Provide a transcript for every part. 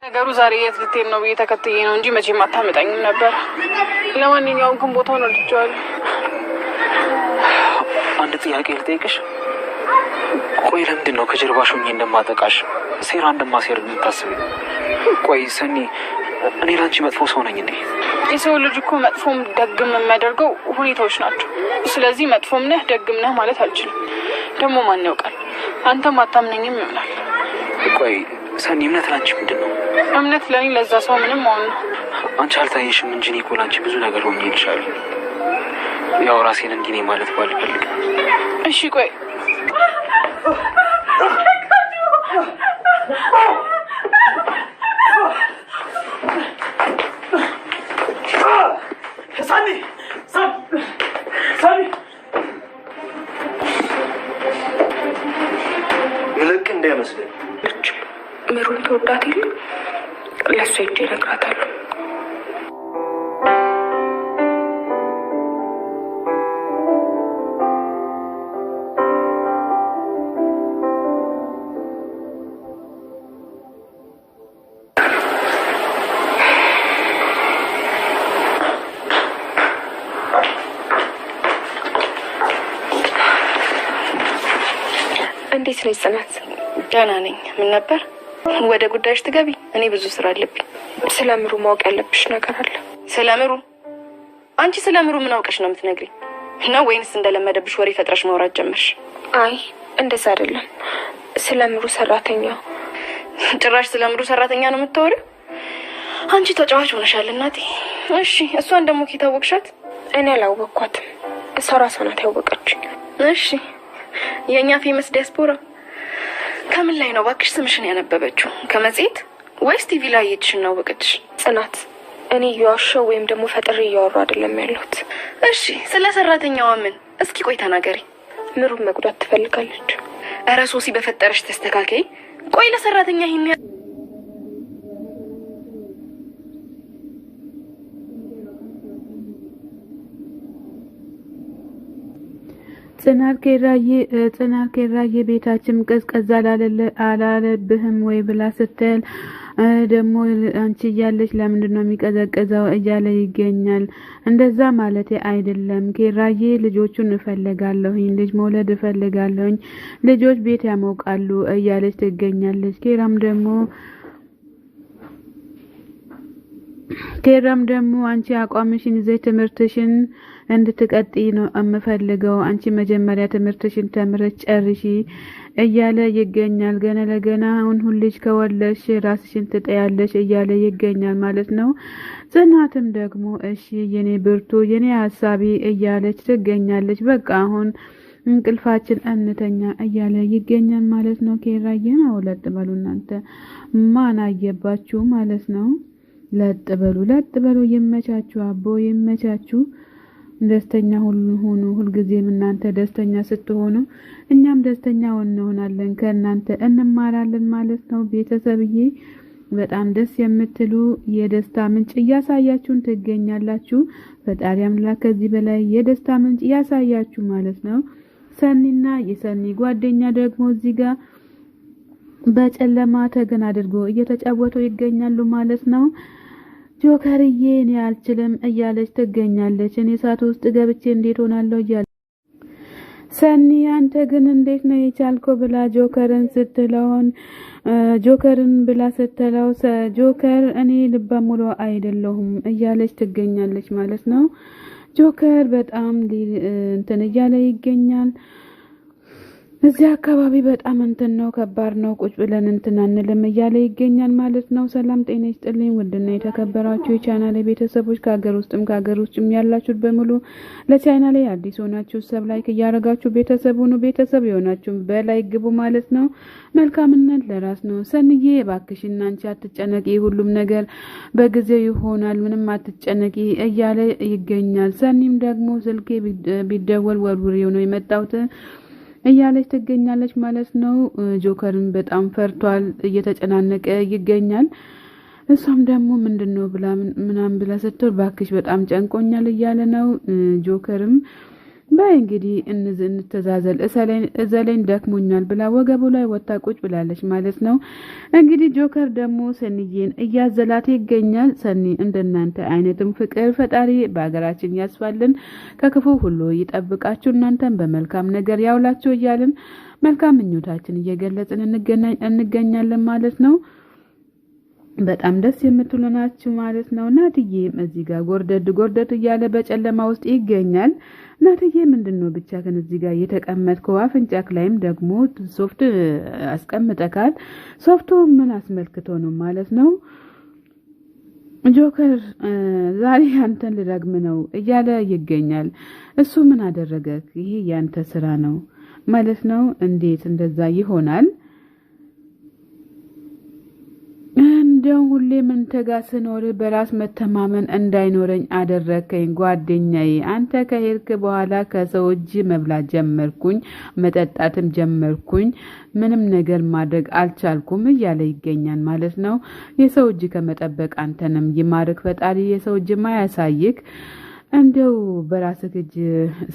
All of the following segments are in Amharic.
ነገሩ ዛሬ የት ልትሄድ ነው ብዬ ተከትዬ ነው እንጂ መቼም አታመጣኝም ነበር። ለማንኛውም ግን ቦታውን ወድጄዋለሁ። አንድ ጥያቄ ልጠይቅሽ። ቆይ ለምንድን ነው ከጀርባሽ ሆኜ እንደማጠቃሽ ሴራ እንደማሴር የምታስቢው? ቆይ ሰኒ፣ እኔ ላንቺ መጥፎ ሰው ነኝ እንዴ? የሰው ልጅ እኮ መጥፎም ደግም የሚያደርገው ሁኔታዎች ናቸው። ስለዚህ መጥፎም ነህ ደግም ነህ ማለት አልችልም። ደግሞ ማን ያውቃል፣ አንተም አታምነኝም ይሆናል። ቆይ ሰኒ፣ እምነት ላንቺ ምንድን ነው? እምነት ለኔ ለዛ ሰው ምንም መሆን ነው። አንቺ አልታየሽም እንጂ እኔ እኮ ላንቺ ብዙ ነገር ሆኜ ይልሻል። ያው ራሴን እንዲህ ነኝ ማለት ባልፈልግ። እሺ ቆይ ሰኒ ልክ እንዳይመስልህ ምሩን ተወዳት የለ ለእሷ ሄጄ እነግራታለሁ። እንዴት ነሽ ጽናት? ደህና ነኝ። ምን ነበር? ወደ ጉዳይሽ ትገቢ? እኔ ብዙ ስራ አለብኝ። ስለምሩ ማወቅ ያለብሽ ነገር አለ። ስለምሩ? አንቺ ስለምሩ ምን አውቀሽ ነው የምትነግሪኝ? ነው ወይንስ እንደለመደብሽ ወሬ ፈጥረሽ ማውራት ጀመርሽ? አይ እንደዛ አይደለም። ስለምሩ ሰራተኛ። ጭራሽ ስለምሩ ሰራተኛ ነው የምታወሪው? አንቺ ተጫዋች ሆነሻል እናቴ። እሺ እሷን ደግሞ ከታወቅሻት? እኔ አላወቅኳትም። እሷ ራሷ ናት ያወቀችኝ። እሺ የኛ ፌመስ ዲያስፖራ ከምን ላይ ነው ባክሽ ስምሽን ያነበበችው? ከመጽሔት ወይስ ቲቪ ላይ እየትሽን ነው ወቀች? ጽናት፣ እኔ እየዋሸሁ ወይም ደግሞ ፈጥሬ እያወሩ አይደለም ያለሁት። እሺ ስለ ሰራተኛዋ ምን? እስኪ ቆይ ተናገሪ። ምሩን መጉዳት ትፈልጋለች። ኧረ ሶሲ በፈጠረሽ ተስተካከይ። ቆይ ለሰራተኛ ይሄን ጽናት ኬራዬ ቤታችን ቀዝቀዝ አላለብህም ወይ ብላ ስትል ደግሞ አንቺ እያለች ለምንድን ነው የሚቀዘቅዘው እያለ ይገኛል። እንደዛ ማለት አይደለም ኬራዬ፣ ልጆቹን እፈልጋለሁኝ፣ ልጅ መውለድ እፈልጋለሁኝ፣ ልጆች ቤት ያሞቃሉ እያለች ትገኛለች። ኬራም ደግሞ አንቺ አቋምሽን ይዘሽ ትምህርትሽን እንድትቀጥይ ነው የምፈልገው። አንቺ መጀመሪያ ትምህርትሽን ተምረሽ ጨርሺ እያለ ይገኛል። ገና ለገና አሁን ልጅ ከወለድሽ ራስሽን ትጠያለሽ እያለ ይገኛል ማለት ነው። ጽናትም ደግሞ እሺ የኔ ብርቱ የኔ ሀሳቢ እያለች ትገኛለች። በቃ አሁን እንቅልፋችን እንተኛ እያለ ይገኛል ማለት ነው። ኬራዬ ነው ለጥ በሉ እናንተ ማን አየባችሁ ማለት ነው። ለጥ በሉ ይመቻችሁ፣ አቦ ይመቻችሁ። ደስተኛ ሁሉ ሁልጊዜም እናንተ ደስተኛ ስትሆኑ እኛም ደስተኛ እንሆናለን፣ ከእናንተ እንማራለን ማለት ነው። ቤተሰብዬ በጣም ደስ የምትሉ የደስታ ምንጭ እያሳያችሁን ትገኛላችሁ። ፈጣሪ አምላክ ከዚህ በላይ የደስታ ምንጭ እያሳያችሁ ማለት ነው። ሰኒና የሰኒ ጓደኛ ደግሞ እዚህ ጋር በጨለማ ተገን አድርጎ እየተጫወቱ ይገኛሉ ማለት ነው። ጆከርዬ እኔ አልችልም እያለች ትገኛለች። እኔ እሳት ውስጥ ገብቼ እንዴት ሆናለሁ እያለ ሰኒ አንተ ግን እንዴት ነው የቻልከው ብላ ጆከርን ስትለው ጆከር እኔ ልበ ሙሉ አይደለሁም እያለች ትገኛለች ማለት ነው። ጆከር በጣም እንትን እያለ ይገኛል። እዚህ አካባቢ በጣም እንትን ነው፣ ከባድ ነው፣ ቁጭ ብለን እንትን አንልም እያለ ይገኛል ማለት ነው። ሰላም ጤና ይስጥልኝ ውድና የተከበራችሁ የቻናሌ ቤተሰቦች ከሀገር ውስጥም ከሀገር ውጭም ያላችሁት በሙሉ ለቻናሌ አዲስ ሆናችሁ ሰብ ላይክ እያደረጋችሁ ቤተሰብ ሁኑ። ቤተሰብ የሆናችሁ በላይ ግቡ ማለት ነው። መልካምነት ለራስ ነው። ሰንዬ እባክሽና አንቺ አትጨነቂ፣ ሁሉም ነገር በጊዜው ይሆናል፣ ምንም አትጨነቂ እያለ ይገኛል። ሰኒም ደግሞ ስልኬ ቢደወል ወርውሬው ነው የመጣሁት እያለች ትገኛለች ማለት ነው። ጆከርን በጣም ፈርቷል፣ እየተጨናነቀ ይገኛል። እሷም ደግሞ ምንድነው ብላ ምናምን ብላ ስትል ባክሽ በጣም ጨንቆኛል እያለ ነው። ጆከርም ባይ እንግዲህ እንተዛዘል እዘለኝ ደክሞኛል ብላ ወገቡ ላይ ወጣ ቁጭ ብላለች ማለት ነው። እንግዲህ ጆከር ደግሞ ሰኒዬን እያዘላት ይገኛል። ሰኒ እንደናንተ አይነትም ፍቅር ፈጣሪ በአገራችን ያስፋልን፣ ከክፉ ሁሉ ይጠብቃችሁ፣ እናንተን በመልካም ነገር ያውላችሁ እያልን መልካም ምኞታችን እየገለጽን እንገኛለን ማለት ነው። በጣም ደስ የምትሉ ናችሁ ማለት ነው። ናትዬም እዚህ ጋር ጎርደድ እያለ በጨለማ ውስጥ ይገኛል። ናትዬ ምንድነው ብቻ ግን እዚህ ጋር የተቀመጥከው? አፍንጫክ ላይም ደግሞ ሶፍት አስቀምጠካል። ሶፍቱ ምን አስመልክቶ ነው ማለት ነው? ጆከር ዛሬ አንተን ልረግም ነው እያለ ይገኛል። እሱ ምን አደረገክ? ይሄ ያንተ ስራ ነው ማለት ነው። እንዴት እንደዛ ይሆናል? እንደው ሁሌ ምን ተጋ ስኖር በራስ መተማመን እንዳይኖረኝ አደረከኝ ጓደኛዬ። አንተ ከሄድክ በኋላ ከሰው እጅ መብላት ጀመርኩኝ፣ መጠጣትም ጀመርኩኝ፣ ምንም ነገር ማድረግ አልቻልኩም እያለ ይገኛል ማለት ነው። የሰው እጅ ከመጠበቅ አንተንም ይማርክ ፈጣሪ፣ የሰው እጅ ማያሳይክ፣ እንደው በራስህ እጅ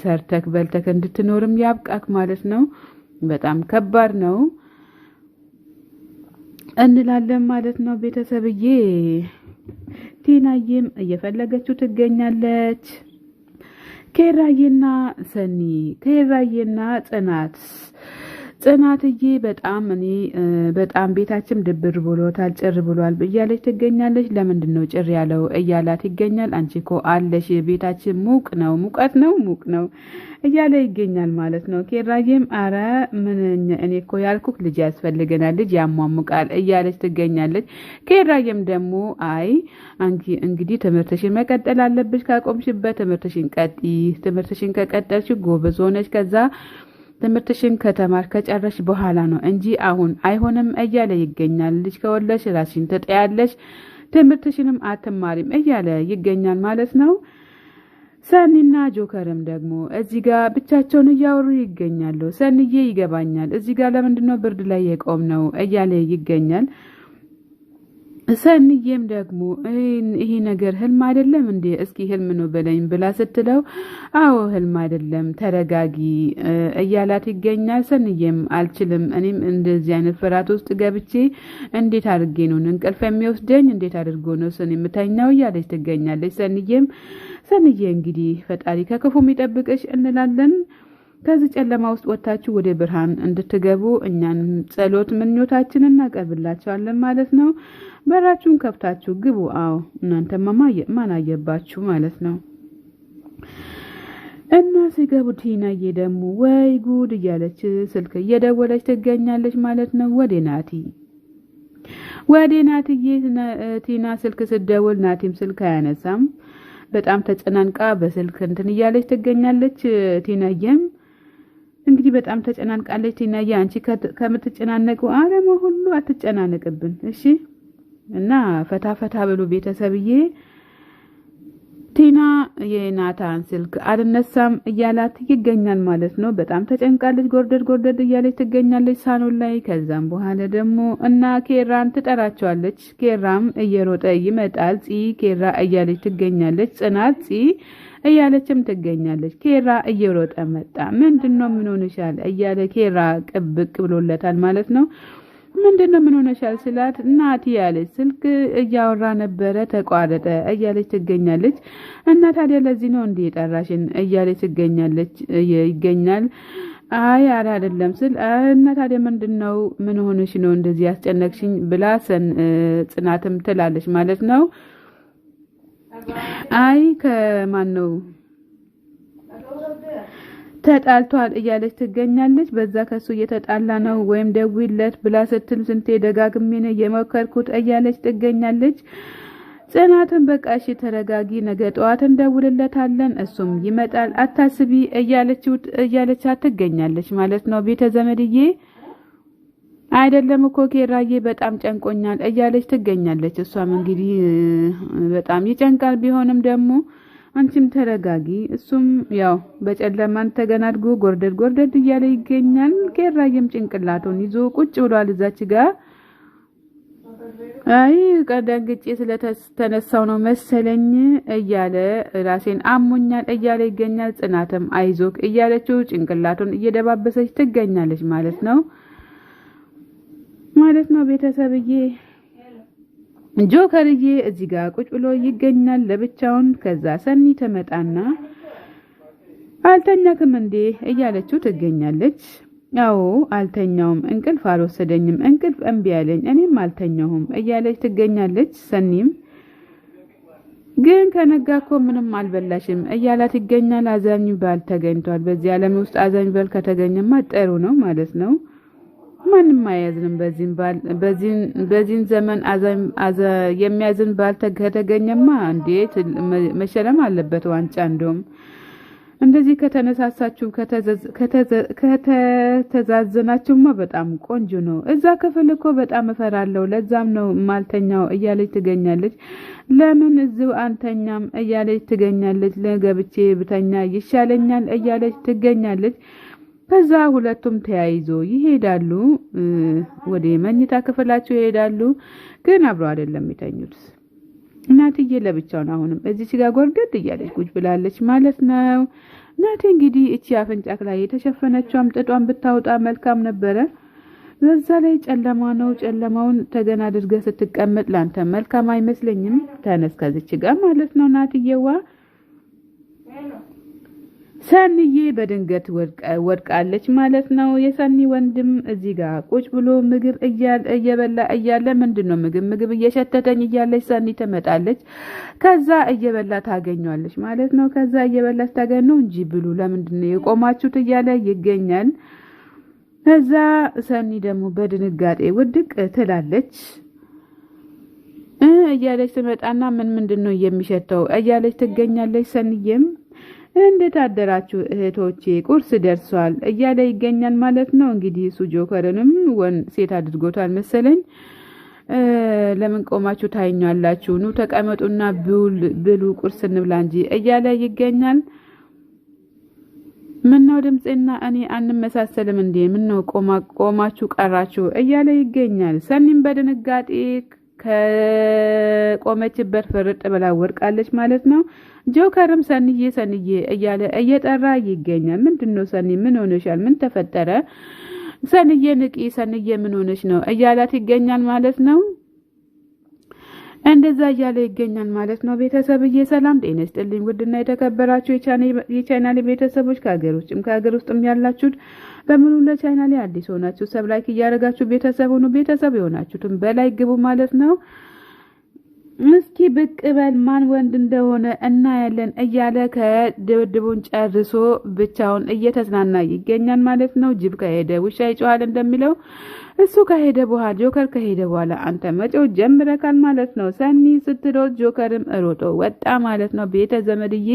ሰርተክ በልተክ እንድትኖርም ያብቃክ ማለት ነው። በጣም ከባድ ነው እንላለን ማለት ነው። ቤተሰብዬ ቲናዬም እየፈለገችው ትገኛለች። ኬራዬና ሰኒ፣ ኬራዬና ጽናትዬ በጣም ቤታችን ድብር ብሎታል፣ ጭር ብሏል እያለች ትገኛለች። ለምንድነው ጭር ያለው እያላት ይገኛል። አንቺ እኮ አለሽ ቤታችን ሙቅ ነው እያለ ይገኛል ማለት ነው። ኬራዬም አረ ምን እኔ እኮ ያልኩክ ልጅ ያስፈልገናል፣ ልጅ ያሟሙቃል እያለች ትገኛለች። ኬራዬም ደግሞ አይ አንቺ እንግዲህ ትምህርትሽን መቀጠል አለብሽ፣ ካቆምሽበት ትምህርትሽን ቀጥይ፣ ትምህርትሽን ከቀጠልሽ ጎበዝ ሆነሽ ከዛ ትምህርትሽን ከተማር ከጨረሽ በኋላ ነው እንጂ አሁን አይሆንም እያለ ይገኛል። ልጅ ከወለሽ ራስሽን ትጠያለሽ፣ ትምህርትሽንም አትማሪም እያለ ይገኛል ማለት ነው። ሰኒና ጆከርም ደግሞ እዚህ ጋር ብቻቸውን እያወሩ ይገኛሉ። ሰኒዬ ይገባኛል፣ እዚህ ጋር ለምንድነው ብርድ ላይ የቆም ነው እያለ ይገኛል። ሰኒዬም ደግሞ ይሄ ነገር ህልም አይደለም እንዴ? እስኪ ህልም ነው በለኝ ብላ ስትለው አዎ ህልም አይደለም ተረጋጊ እያላት ይገኛል። ሰኒዬም አልችልም፣ እኔም እንደዚህ አይነት ፍርሃት ውስጥ ገብቼ እንዴት አድርጌ ነው እንቅልፍ የሚወስደኝ? እንዴት አድርጎ ነው ሰን የምተኛው? እያለች ትገኛለች። ሰኒዬ እንግዲህ ፈጣሪ ከክፉ የሚጠብቅሽ እንላለን። ከዚህ ጨለማ ውስጥ ወጣችሁ ወደ ብርሃን እንድትገቡ እኛን ጸሎት ምኞታችንን እናቀርብላችኋለን ማለት ነው። በራችሁን ከፍታችሁ ግቡ። አዎ እናንተማ ማን አየባችሁ ማለት ነው። እና ሲገቡ ቲናዬ ደግሞ ወይ ጉድ እያለች ስልክ እየደወለች ትገኛለች ማለት ነው። ወደ ናትዬ ቲና ስልክ ስትደውል ናቲም ስልክ አያነሳም። በጣም ተጨናንቃ በስልክ እንትን እያለች ትገኛለች። ቲናዬም እንግዲህ በጣም ተጨናንቃለች። ቲናዬ አንቺ ከምትጨናነቁ ዓለም ሁሉ አትጨናነቅብን እሺ። እና ፈታ ብሎ ቤተሰብዬ። ቲና የናታን ስልክ አልነሳም እያላት ይገኛል ማለት ነው። በጣም ተጨንቃለች። ጎርደድ እያለች ትገኛለች ሳሎን ላይ። ከዛም በኋላ ደግሞ እና ኬራን ትጠራቸዋለች። ኬራም እየሮጠ ይመጣል። ኬራ እያለች ትገኛለች። ጽናት እያለችም ትገኛለች። ኬራ እየሮጠ መጣ። ምንድነው ምን ሆነሻል እያለ ኬራ ቅብቅ ብሎለታል ማለት ነው። ምንድነው ምን ሆነሻል ስላት ናቲ ያለች ስልክ እያወራ ነበረ ተቋረጠ እያለች ትገኛለች። እና ታዲያ ለዚህ ነው እንዴ ጠራሽን እያለች ይገኛል። አይ አይደለም ስል እና ታዲያ ምንድነው ምን ሆነሽ ነው እንደዚህ ያስጨነቅሽኝ ብላ ጽናትም ትላለች ማለት ነው። አይ ከማን ነው ተጣልቷል እያለች ትገኛለች። በዛ ከሱ እየተጣላ ነው ወይም ደውይለት ብላ ስትል ስንቴ ደጋግሜ ነው የመከርኩት እያለች ትገኛለች። ጽናትን በቃ እሺ ተረጋጊ፣ ነገ ጠዋት እንደውልለታለን እሱም ይመጣል አታስቢ እያለች ትገኛለች ማለት ነው። ቤተ ዘመድዬ አይደለም እኮ ኬራዬ በጣም ጨንቆኛል እያለች ትገኛለች። እሷም እንግዲህ በጣም ይጨንቃል። ቢሆንም ደግሞ አንቺም ተረጋጊ፣ እሱም ያው በጨለማን ተገናድጎ ጎርደድ እያለ ይገኛል። ኬራዬም ጭንቅላቱን ይዞ ቁጭ ብሏል እዛች ጋር አይ ቀደንግጬ ስለተነሳው ነው መሰለኝ እያለ ራሴን አሞኛል እያለ ይገኛል። ጽናትም አይዞክ እያለችው ጭንቅላቱን እየደባበሰች ትገኛለች ማለት ነው ቤተሰብዬ። ጆከርዬ እዚህ ጋር ቁጭ ብሎ ይገኛል ለብቻውን። ከዛ ሰኒ ተመጣና አልተኛክም እንዴ እያለችው ትገኛለች። አዎ አልተኛውም፣ እንቅልፍ አልወሰደኝም፣ እንቅልፍ እምቢ ያለኝ፣ እኔም አልተኛሁም እያለች ትገኛለች። ሰኒም ግን ከነጋኮ ምንም አልበላሽም እያላት ይገኛል። አዛኝ ባል ተገኝቷል። በዚህ ዓለም ውስጥ አዛኝ ባል ከተገኘማ ጥሩ ነው ማለት ነው። ማንም አያዝንም በዚህን ዘመን የሚያዝን ባል ከተገኘማ እንዴት መሸለም አለበት ዋንጫ። እንደውም እንደዚህ ከተነሳሳችሁ ከተዛዘናችሁማ በጣም ቆንጆ ነው። እዛ ክፍል እኮ በጣም እፈራለሁ፣ ለዛም ነው ማልተኛው እያለች ትገኛለች። ለምን እዚው አንተኛም እያለች ትገኛለች። ለገብቼ ብተኛ ይሻለኛል እያለች ትገኛለች። ከዛ ሁለቱም ተያይዞ ይሄዳሉ፣ ወደ መኝታ ክፍላቸው ይሄዳሉ። ግን አብሮ አይደለም የሚተኙት። እናትዬ ለብቻውን አሁንም እዚህ ጋር ጎርገድ እያለች ቁጭ ብላለች ማለት ነው። እናቴ እንግዲህ እቺ አፍንጫክ ላይ የተሸፈነችው ጥጧን ብታወጣ መልካም ነበረ። በዛ ላይ ጨለማ ነው። ጨለማውን ተገና አድርገህ ስትቀመጥ ላንተ መልካም አይመስለኝም። ተነስ ከዚች ጋር ማለት ነው እናትዬዋ። ሰኒዬ በድንገት ወድቃለች ማለት ነው። የሰኒ ወንድም እዚህ ጋር ቁጭ ብሎ ምግብ እየበላ እያለ ምንድነው ምግብ እየሸተተኝ እያለች ሰኒ ትመጣለች። ከዛ እየበላ ታገኘዋለች ማለት ነው። ከዛ እየበላች ታገኘው እንጂ ብሉ ለምንድነው የቆማችሁት እያለ ይገኛል። ከዛ ሰኒ ደግሞ በድንጋጤ ውድቅ ትላለች እያለች ትመጣና ምንድነው የሚሸተው እያለች ትገኛለች። ሰኒዬም እንዴት አደራችሁ እህቶቼ ቁርስ ደርሷል እያለ ይገኛል ማለት ነው። እንግዲህ እሱ ጆከርንም ሴት አድርጎታል መሰለኝ። ለምን ቆማችሁ ታይኛላችሁ? ኑ ተቀመጡና ብሉ ቁርስ እንብላ እንጂ እያለ ይገኛል። ምነው ድምጽና እኔ አንመሳሰልም እንዴ? ምነው ቆማችሁ ቀራችሁ እያለ ይገኛል። ሰኒም በድንጋጤ ከቆመችበት ፍርጥ ብላ ወድቃለች ማለት ነው። ጆከርም ሰኒዬ እያለ እየጠራ ይገኛል። ምንድነው ሰኒ ምን ሆነሻል? ምን ተፈጠረ? ሰኒዬ ንቂ፣ ሰኒዬ ምን ሆነሽ ነው እያላት ይገኛል ማለት ነው። እንደዛ እያለ ይገኛል ማለት ነው። ቤተሰብዬ ሰላም ጤና ይስጥልኝ። ውድና የተከበራችሁ የቻናሌ ቤተሰቦች ከሀገር ውስጥም ያላችሁት በሙሉ ለቻናሌ አዲስ ሆናችሁ ሰብስክራይብ እያደረጋችሁ ቤተሰብ ሁኑ። ቤተሰብ የሆናችሁትም በላይ ግቡ ማለት ነው። እስኪ ብቅ በል ማን ወንድ እንደሆነ እናያለን እያለ ከድብድቡን ጨርሶ ብቻውን እየተዝናና ይገኛል ማለት ነው። ጅብ ከሄደ ውሻ ይጮሃል እንደሚለው እሱ ከሄደ በኋላ ጆከር ከሄደ በኋላ አንተ መጮህ ጀምረካል ማለት ነው። ሰኒ ስትሮጥ ጆከርም ሮጦ ወጣ ማለት ነው። ቤተ ዘመድዬ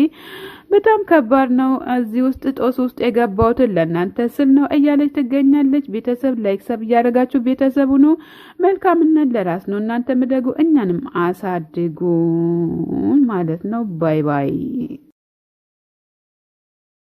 በጣም ከባድ ነው። እዚህ ውስጥ ጦስ ውስጥ የገባሁትን ለእናንተ ስል ነው እያለች ትገኛለች። ቤተሰብ ላይክ ሰብ እያደረጋችሁ ቤተሰቡ ነው። መልካምነት ለራስ ነው። እናንተ ምደጉ እኛንም አሳድጉን ማለት ነው። ባይ ባይ።